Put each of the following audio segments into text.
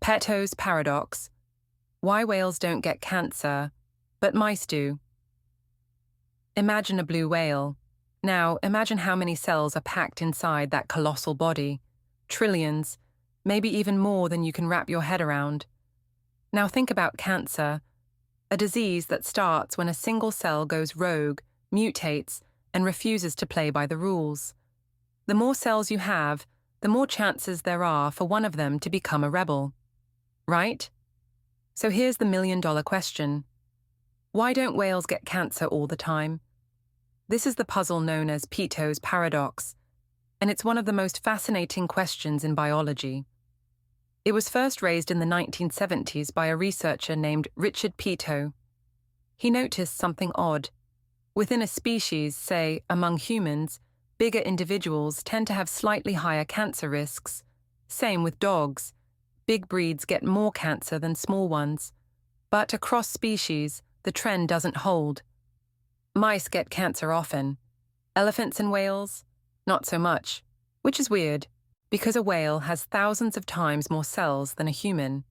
Peto's paradox: why whales don't get cancer, but mice do. Imagine a blue whale. Now, imagine how many cells are packed inside that colossal body. Trillions, maybe even more than you can wrap your head around. Now think about cancer, a disease that starts when a single cell goes rogue, mutates, and refuses to play by the rules. The more cells you have, the more chances there are for one of them to become a rebel. Right? So here's the million-dollar question. Why don't whales get cancer all the time? This is the puzzle known as Peto's paradox, and it's one of the most fascinating questions in biology. It was first raised in the 1970s by a researcher named Richard Peto. He noticed something odd. Within a species, say, among humans, bigger individuals tend to have slightly higher cancer risks. Same with dogs. Big breeds get more cancer than small ones. But across species, the trend doesn't hold. Mice get cancer often. Elephants and whales? Not so much. Which is weird, because a whale has thousands of times more cells than a human,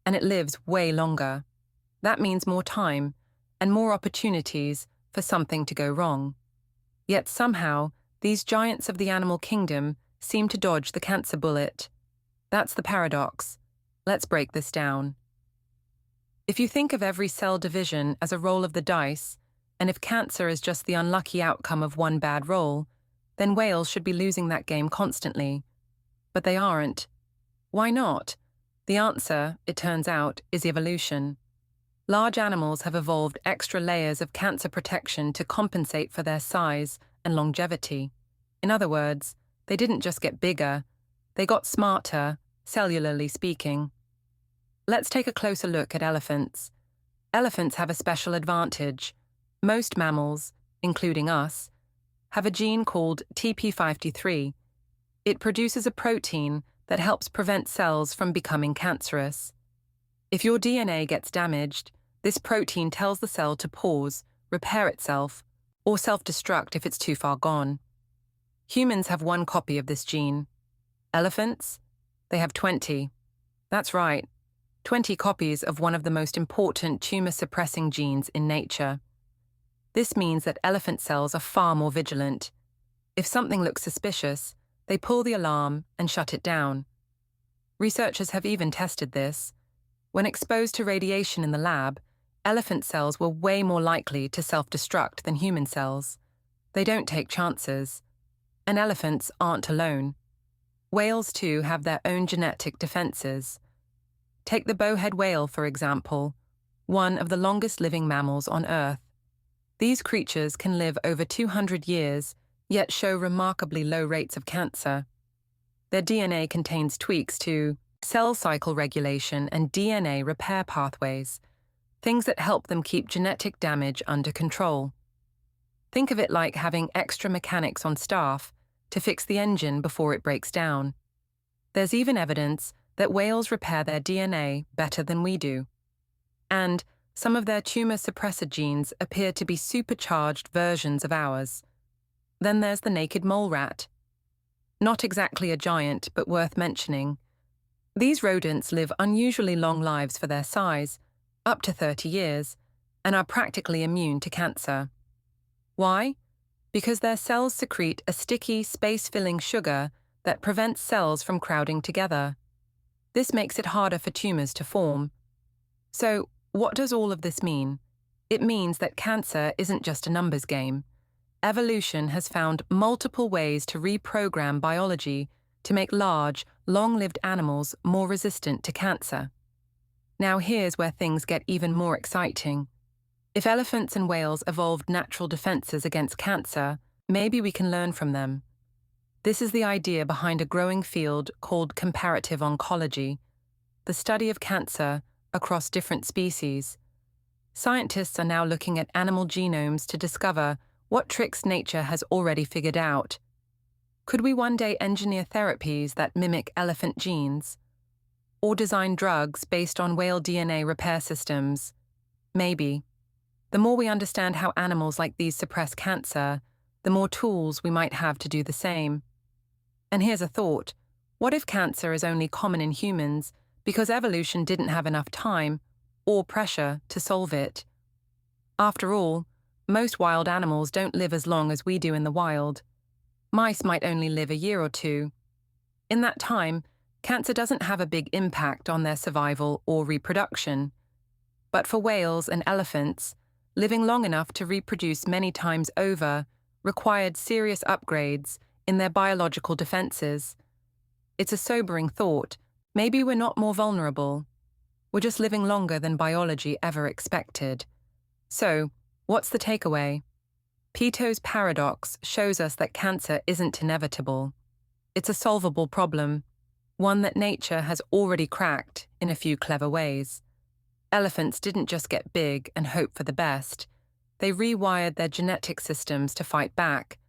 and it lives way longer. That means more time, and more opportunities for something to go wrong. Yet somehow, these giants of the animal kingdom seem to dodge the cancer bullet. That's the paradox. Let's break this down. If you think of every cell division as a roll of the dice, and if cancer is just the unlucky outcome of one bad roll, then whales should be losing that game constantly. But they aren't. Why not? The answer, it turns out, is evolution. Large animals have evolved extra layers of cancer protection to compensate for their size and longevity. In other words, they didn't just get bigger, they got smarter, cellularly speaking. Let's take a closer look at elephants. Elephants have a special advantage. Most mammals, including us, have a gene called TP53. It produces a protein that helps prevent cells from becoming cancerous. If your DNA gets damaged, this protein tells the cell to pause, repair itself, or self-destruct if it's too far gone. Humans have one copy of this gene. Elephants? They have 20. That's right, 20 copies of one of the most important tumor-suppressing genes in nature. This means that elephant cells are far more vigilant. If something looks suspicious, they pull the alarm and shut it down. Researchers have even tested this. When exposed to radiation in the lab, elephant cells were way more likely to self-destruct than human cells. They don't take chances. And elephants aren't alone. Whales, too, have their own genetic defenses. Take the bowhead whale, for example, one of the longest-living mammals on Earth. These creatures can live over 200 years, yet show remarkably low rates of cancer. Their DNA contains tweaks to cell cycle regulation and DNA repair pathways, things that help them keep genetic damage under control. Think of it like having extra mechanics on staff to fix the engine before it breaks down. There's even evidence that whales repair their DNA better than we do. And some of their tumor suppressor genes appear to be supercharged versions of ours. Then there's the naked mole rat. Not exactly a giant, but worth mentioning. These rodents live unusually long lives for their size, up to 30 years, and are practically immune to cancer. Why? Because their cells secrete a sticky, space-filling sugar that prevents cells from crowding together. This makes it harder for tumors to form. So, what does all of this mean? It means that cancer isn't just a numbers game. Evolution has found multiple ways to reprogram biology to make large, long-lived animals more resistant to cancer. Now here's where things get even more exciting. If elephants and whales evolved natural defenses against cancer, maybe we can learn from them. This is the idea behind a growing field called comparative oncology, the study of cancer across different species. Scientists are now looking at animal genomes to discover what tricks nature has already figured out. Could we one day engineer therapies that mimic elephant genes? Or design drugs based on whale DNA repair systems? Maybe. The more we understand how animals like these suppress cancer, the more tools we might have to do the same. And here's a thought. What if cancer is only common in humans because evolution didn't have enough time or pressure to solve it. After all, most wild animals don't live as long as we do in the wild. Mice might only live a year or two. In that time, cancer doesn't have a big impact on their survival or reproduction. But for whales and elephants, living long enough to reproduce many times over required serious upgrades in their biological defenses. It's a sobering thought. Maybe we're not more vulnerable. We're just living longer than biology ever expected. So, what's the takeaway? Peto's paradox shows us that cancer isn't inevitable. It's a solvable problem, one that nature has already cracked in a few clever ways. Elephants didn't just get big and hope for the best. They rewired their genetic systems to fight back.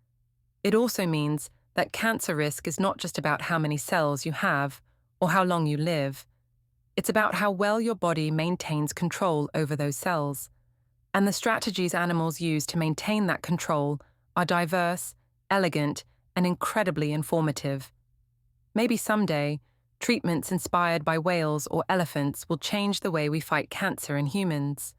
It also means that cancer risk is not just about how many cells you have or how long you live. It's about how well your body maintains control over those cells. And the strategies animals use to maintain that control are diverse, elegant, and incredibly informative. Maybe someday, treatments inspired by whales or elephants will change the way we fight cancer in humans.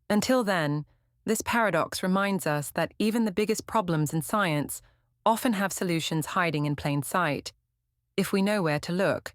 Until then, this paradox reminds us that even the biggest problems in science often have solutions hiding in plain sight, if we know where to look.